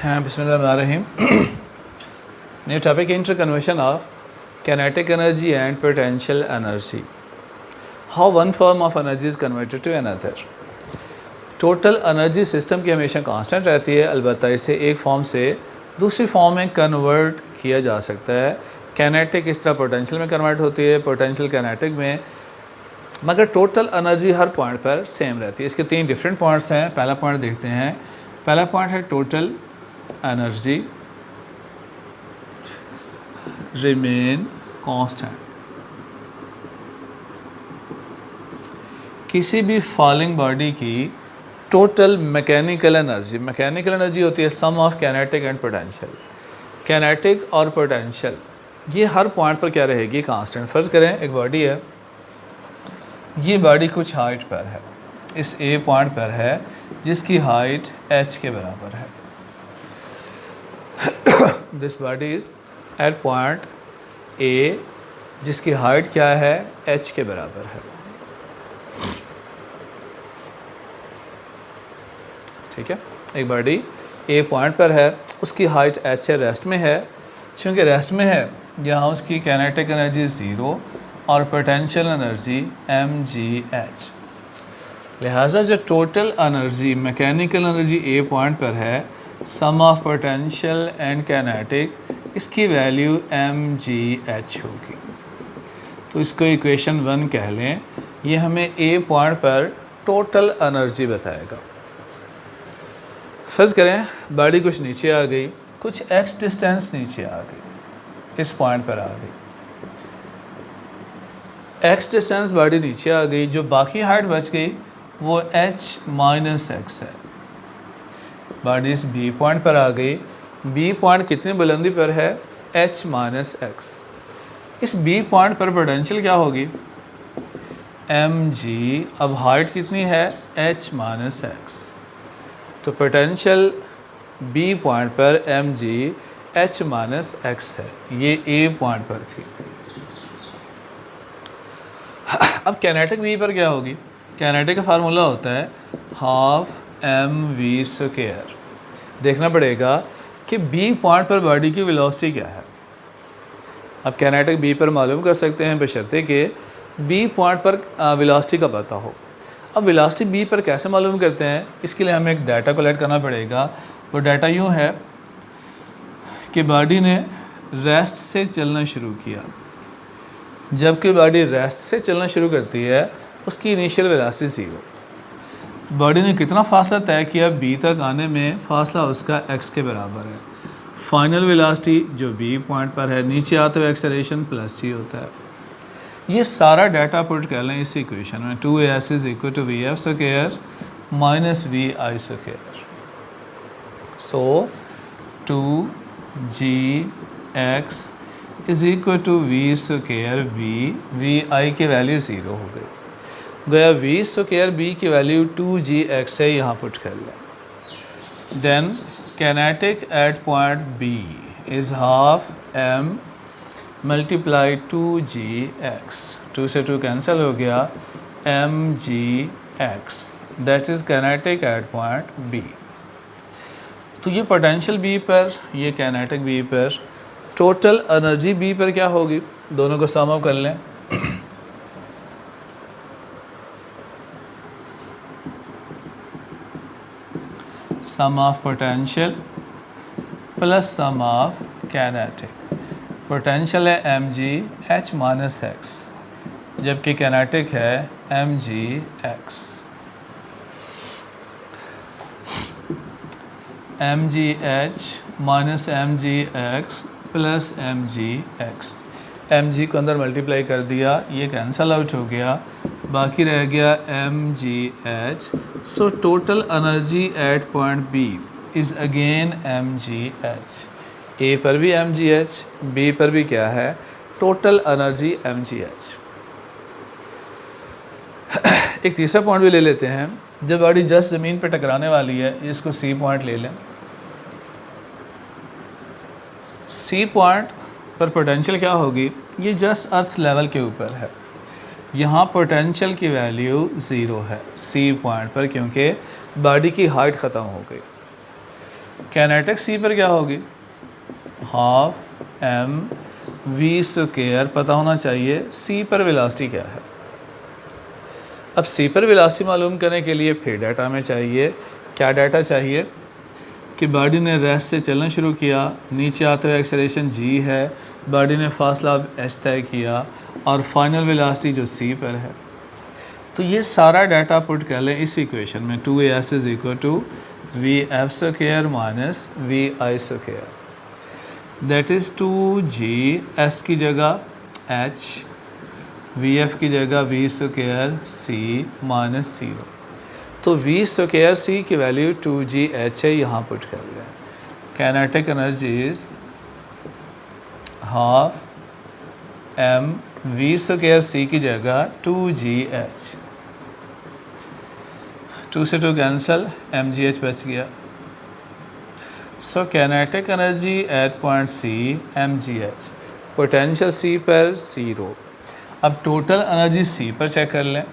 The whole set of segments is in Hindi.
बिस्मिल्लाहिर्रहमानिर्रहीम। New topic interconversion of kinetic energy and potential energy. How one form of energy is converted to another. Total energy system की हमेशा कांस्टेंट रहती है, अलबत्ता इसे एक फॉर्म से दूसरी फॉर्म में कन्वर्ट किया जा सकता है। कैनेटिक इस तरह पोटेंशियल में कन्वर्ट होती है, पोटेंशियल कैनेटिक में, मगर टोटल एनर्जी हर पॉइंट पर सेम रहती है। इसके 3 डिफरेंट पॉइंट्स हैं। पहला पॉइंट देखते हैं। पहला पॉइंट है टोटल एनर्जी रिमेन कांस्टेंट। किसी भी फॉलिंग बॉडी की टोटल मैकेनिकल एनर्जी होती है sum of kinetic and potential. Kinetic और पोटेंशियल ये हर पॉइंट पर क्या रहेगी? कांस्टेंट। फर्ज करें एक बॉडी है, ये बॉडी कुछ हाइट पर है, इस ए पॉइंट पर है जिसकी हाइट h के बराबर है। This body is at point A जिसकी हाइट क्या है? h के बराबर है। ठीक है, एक बॉडी ए पॉइंट पर है, उसकी हाइट h है, रेस्ट में है। चूँकि रेस्ट में है यहाँ उसकी कैनेटिक एनर्जी 0 और पोटेंशियल एनर्जी mgh। लिहाजा जो टोटल एनर्जी मैकेनिकल एनर्जी ए पॉइंट पर है, sum of potential and kinetic, इसकी वैल्यू mgh होगी। तो इसको इक्वेशन 1 कह लें। ये हमें ए पॉइंट पर टोटल एनर्जी बताएगा। फर्ज करें बॉडी कुछ नीचे आ गई, कुछ x डिस्टेंस नीचे आ गई, इस पॉइंट पर आ गई। x डिस्टेंस बॉडी नीचे आ गई, जो बाकी हाइट बच गई वो h माइनस x है। बॉडी इस b पॉइंट पर आ गई। b पॉइंट कितनी बुलंदी पर है? h minus x। इस b पॉइंट पर पोटेंशियल क्या होगी? mg। अब हाइट कितनी है? h minus x। तो पोटेंशियल b पॉइंट पर mg h माइनस x है। ये a पॉइंट पर थी। अब कैनेटिक v पर क्या होगी? कैनेटिक का फार्मूला होता है हाफ mv²। देखना पड़ेगा कि b पॉइंट पर बॉडी की वेलोसिटी क्या है। अब कैनेटिक b पर मालूम कर सकते हैं बशर्ते कि b पॉइंट पर वेलोसिटी का पता हो। अब वेलोसिटी b पर कैसे मालूम करते हैं? इसके लिए हमें एक डाटा कलेक्ट करना पड़ेगा। वो डाटा यूँ है कि बॉडी ने रेस्ट से चलना शुरू किया। जबकि बॉडी रेस्ट से चलना शुरू करती है, उसकी इनिशियल वेलोसिटी 0। बॉडी ने कितना फासला तय किया? b तक आने में फासला उसका x के बराबर है। फाइनल वेलोसिटी जो b पॉइंट पर है, नीचे आते हुए एक्सेलरेशन +g होता है। ये सारा डाटा पुट कर लें इस इक्वेशन में। 2s is equal to vf² minus vi²। So 2gx is equal to v² vi की वैल्यू 0 हो गई। गया v² b की वैल्यू 2gx है, यहाँ पुट कर लें। Then kinetic at point b is half m multiply 2gx। 2 से 2 कैंसिल हो गया, mgx। That is kinetic at point b। तो ये पोटेंशियल b पर, ये कैनेटिक b पर, टोटल एनर्जी b पर क्या होगी? दोनों को सम अप कर लें। Sum of potential plus sum of kinetic. Potential है mg h माइनस x, जबकि कैनेटिक है mgx। mgh minus mgx plus mgx। mg को अंदर मल्टीप्लाई कर दिया, ये कैंसल आउट हो गया, बाकी रह गया mgh। So total energy at point b is again mgh। a पर भी mgh, b पर भी क्या है? Total energy mgh। एक तीसरा पॉइंट भी ले लेते हैं। जब बॉडी जस्ट ज़मीन पर टकराने वाली है, इसको c पॉइंट ले लें। c पॉइंट पर पोटेंशियल क्या होगी? ये जस्ट अर्थ लेवल के ऊपर है। यहाँ पोटेंशियल की वैल्यू 0 है c पॉइंट पर, क्योंकि बॉडी की हाइट ख़त्म हो गई। कैनेटिक सी पर क्या होगी, हाफ एम वी स्क्वायर। पता होना चाहिए सी पर वेलोसिटी क्या है। अब सी पर वेलोसिटी मालूम करने के लिए फिर डाटा में चाहिए, क्या डाटा चाहिए कि बॉडी ने रेस्ट से चलना शुरू किया, नीचे आते हुए एक्सेलरेशन जी है, बॉडी ने फासला एच तय किया और फाइनल वेलोसिटी जो सी पर है। तो ये सारा डाटा पुट कर लें इस इक्वेशन में, 2as is equal to v f square minus v i square, that is 2g, s की जगह h, वी एफ की जगह v square c minus c. तो वी स्क्वायर सी की वैल्यू 2gh है, यहाँ पुट कर लें। Kinetic energy is half M v square C की जगह 2gh, 2 से 2 कैंसिल, mgh बच गया। So kinetic energy at point C mgh, potential C पर 0। अब टोटल एनर्जी सी पर चेक कर लें।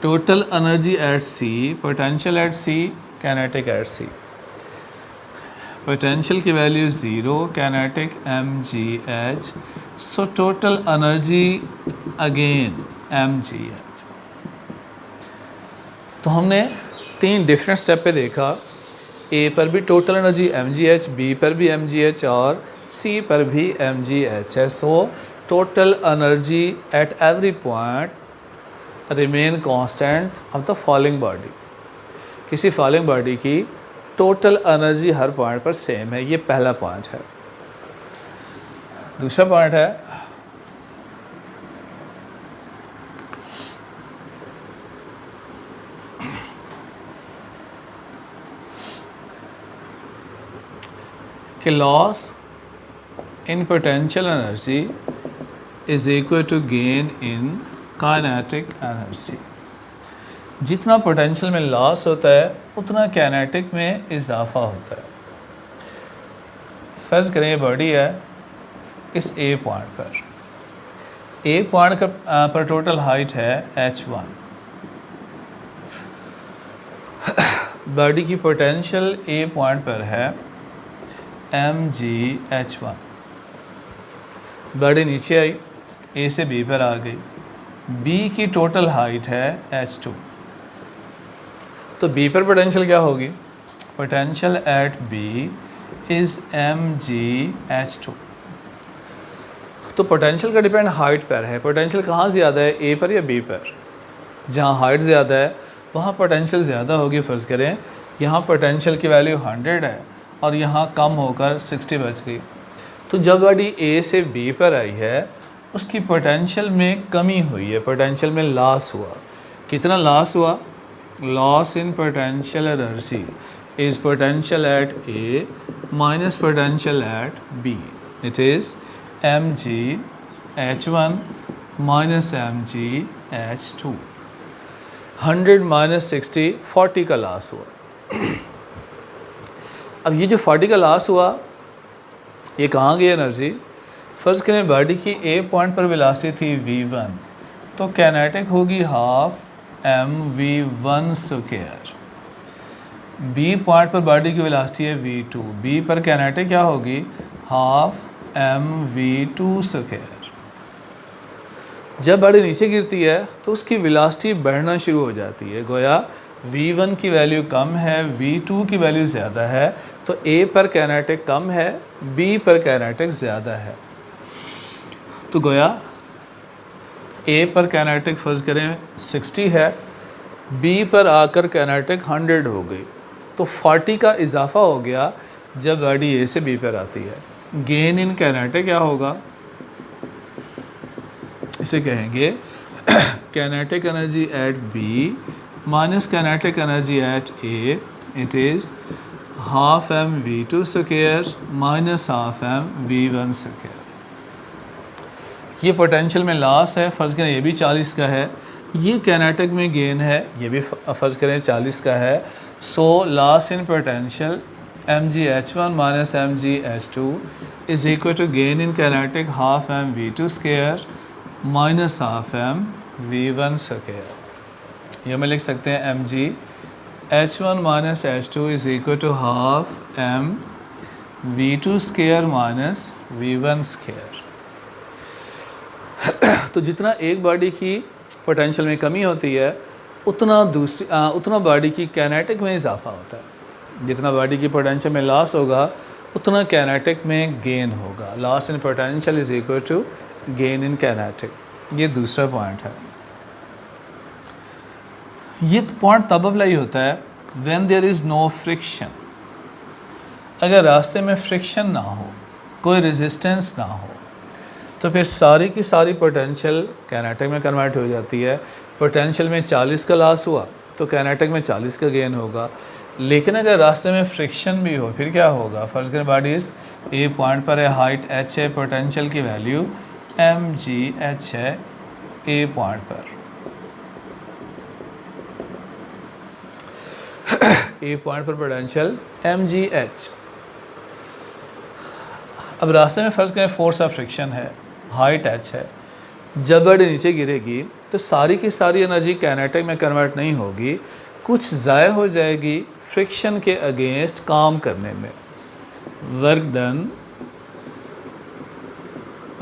Total energy at C, potential at C, kinetic at C. Potential की value 0, kinetic mgh, so total energy again mgh। तो हमने 3 डिफरेंट स्टेप पे देखा, ए पर भी टोटल एनर्जी mgh, बी पर भी mgh और सी पर भी mgh है। So total energy at every point remain constant of the following body. किसी फॉलोइंग बॉडी की टोटल एनर्जी हर पॉइंट पर सेम है, ये पहला पॉइंट है। दूसरा पॉइंट है कि loss in potential energy is equal to gain in kinetic energy. जितना पोटेंशियल में लॉस होता है उतना काइनेटिक में इजाफा होता है। फर्ज करें ये बॉडी है इस ए पॉइंट पर, ए पॉइंट का पर टोटल हाइट है h1। बॉडी की पोटेंशियल ए पॉइंट पर है mgh1। बॉडी नीचे आई, ए से बी पर आ गई, बी की टोटल हाइट है h2। तो बी पर पोटेंशियल क्या होगी, potential at B is mgh2। तो पोटेंशियल का डिपेंड हाइट पर है। पोटेंशियल कहाँ ज़्यादा है, ए पर या बी पर? जहाँ हाइट ज़्यादा है वहाँ पोटेंशियल ज़्यादा होगी। फ़र्ज़ करें यहाँ पोटेंशियल की वैल्यू 100 है और यहाँ कम होकर 60 बच गई। तो जब बॉडी ए से बी पर आई है उसकी पोटेंशियल में कमी हुई है, पोटेंशियल में लॉस हुआ। कितना लॉस हुआ? Loss in potential energy is potential at A minus potential at B, it is mgh1 minus mgh2। 100 minus 60, 40 का लॉस हुआ। अब ये जो 40 का लॉस हुआ ये कहाँ गई एनर्जी? फ़र्ज़ करें बॉडी की ए पॉइंट पर वेलोसिटी थी v1, तो काइनेटिक होगी half mv1 square. B point पर बॉडी की वेलोसिटी है v2, बी पर काइनेटिक क्या होगी? Half mv2 square. जब बॉडी नीचे गिरती है तो उसकी वेलोसिटी बढ़ना शुरू हो जाती है, गोया v1 की वैल्यू कम है, v2 की वैल्यू ज़्यादा है, तो a पर काइनेटिक कम है, b पर काइनेटिक ज़्यादा है। तो गोया a पर काइनेटिक फ़र्ज़ करें 60 है, b पर आकर काइनेटिक 100 हो गई, तो 40 का इजाफा हो गया जब बॉडी a से b पर आती है। गेन इन काइनेटिक क्या होगा? इसे कहेंगे kinetic energy at B minus kinetic energy at A, it is half mv2 square minus half mv1 square. ये पोटेंशियल में लॉस है, फ़र्ज़ करें ये भी 40 का है, ये काइनेटिक में गेन है, ये भी फ़र्ज़ करें 40 का है। So loss in potential mgh1 minus mgh2 is equal to gain in kinetic half mv2 square minus half mv1 square. ये में लिख सकते हैं M G H one minus H two is equal to half M V two square minus V one square. तो जितना एक बॉडी की पोटेंशियल में कमी होती है उतना बॉडी की काइनेटिक में इजाफा होता है। जितना बॉडी की पोटेंशियल में लॉस होगा उतना काइनेटिक में गेन होगा। Loss in potential is equal to gain in kinetic. ये दूसरा पॉइंट है। ये पॉइंट तब अप्लाई होता है when there is no friction. अगर रास्ते में फ्रिक्शन ना हो, कोई रेजिस्टेंस ना हो, तो फिर सारी की सारी पोटेंशियल काइनेटिक में कन्वर्ट हो जाती है। पोटेंशियल में 40 का लॉस हुआ तो काइनेटिक में 40 का गेन होगा। लेकिन अगर रास्ते में फ्रिक्शन भी हो फिर क्या होगा? फर्स्ट करें बॉडी इस ए पॉइंट पर है, हाइट h है, पोटेंशियल की वैल्यू mgh है ए पॉइंट पर। ए पॉइंट पर पोटेंशियल mgh। अब रास्ते में फर्स्ट करें फोर्स ऑफ फ्रिक्शन है, हाइट h है। जब बॉडी नीचे गिरेगी तो सारी की सारी एनर्जी काइनेटिक में कन्वर्ट नहीं होगी, कुछ ज़ाया हो जाएगी फ्रिक्शन के अगेंस्ट काम करने में। वर्क डन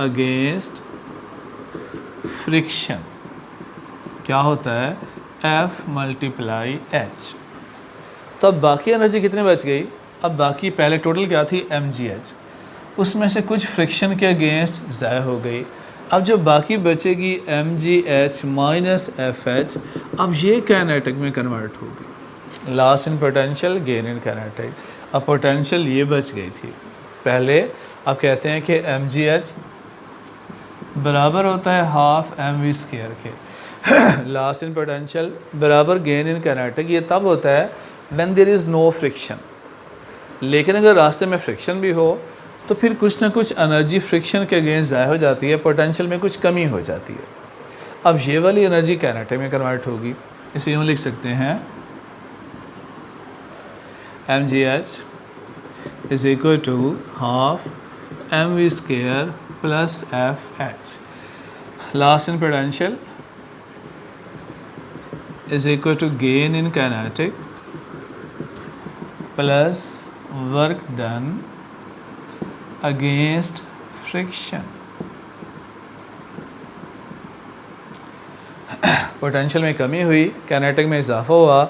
अगेंस्ट फ्रिक्शन क्या होता है? F multiply H। तो अब बाकी एनर्जी कितनी बच गई? अब बाकी पहले टोटल क्या थी? mgh। उसमें से कुछ फ्रिक्शन के अगेंस्ट ज़ाया हो गई। अब जो बाकी बचेगी mgh माइनस fh, अब ये काइनेटिक में कन्वर्ट होगी। Loss in potential, gain in kinetic. अब पोटेंशियल ये बच गई थी। पहले अब कहते हैं कि mgh बराबर होता है हाफ एम वी स्केयर के। लॉस इन पोटेंशियल बराबर गेन इन काइनेटिक। ये तब होता है when there is no friction. लेकिन अगर रास्ते में फ्रिक्शन भी हो तो फिर कुछ ना कुछ एनर्जी फ्रिक्शन के अगेंस्ट ज़ाया हो जाती है, पोटेंशियल में कुछ कमी हो जाती है। अब ये वाली एनर्जी काइनेटिक में कन्वर्ट होगी। इसे यूँ लिख सकते हैं mgh is equal to half M V square plus F H. Loss in potential is equal to gain in kinetic plus work done against friction. Potential में कमी हुई, काइनेटिक में इजाफा हुआ,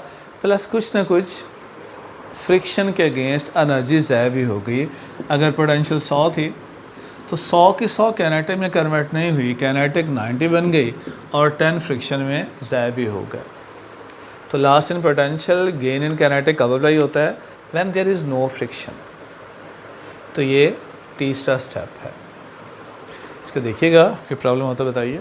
प्लस कुछ ना कुछ फ्रिक्शन के अगेंस्ट एनर्जी ज़ाया भी हो गई। अगर पोटेंशियल 100 थी तो 100 की 100 काइनेटिक में कन्वर्ट नहीं हुई, काइनेटिक 90 बन गई और 10 फ्रिक्शन में ज़ाया भी हो गए। तो loss in potential, gain in kinetic कब अप्लाई होता है? When there is no friction. तो ये तीसरा स्टेप है। इसको देखिएगा, कोई प्रॉब्लम हो तो बताइए।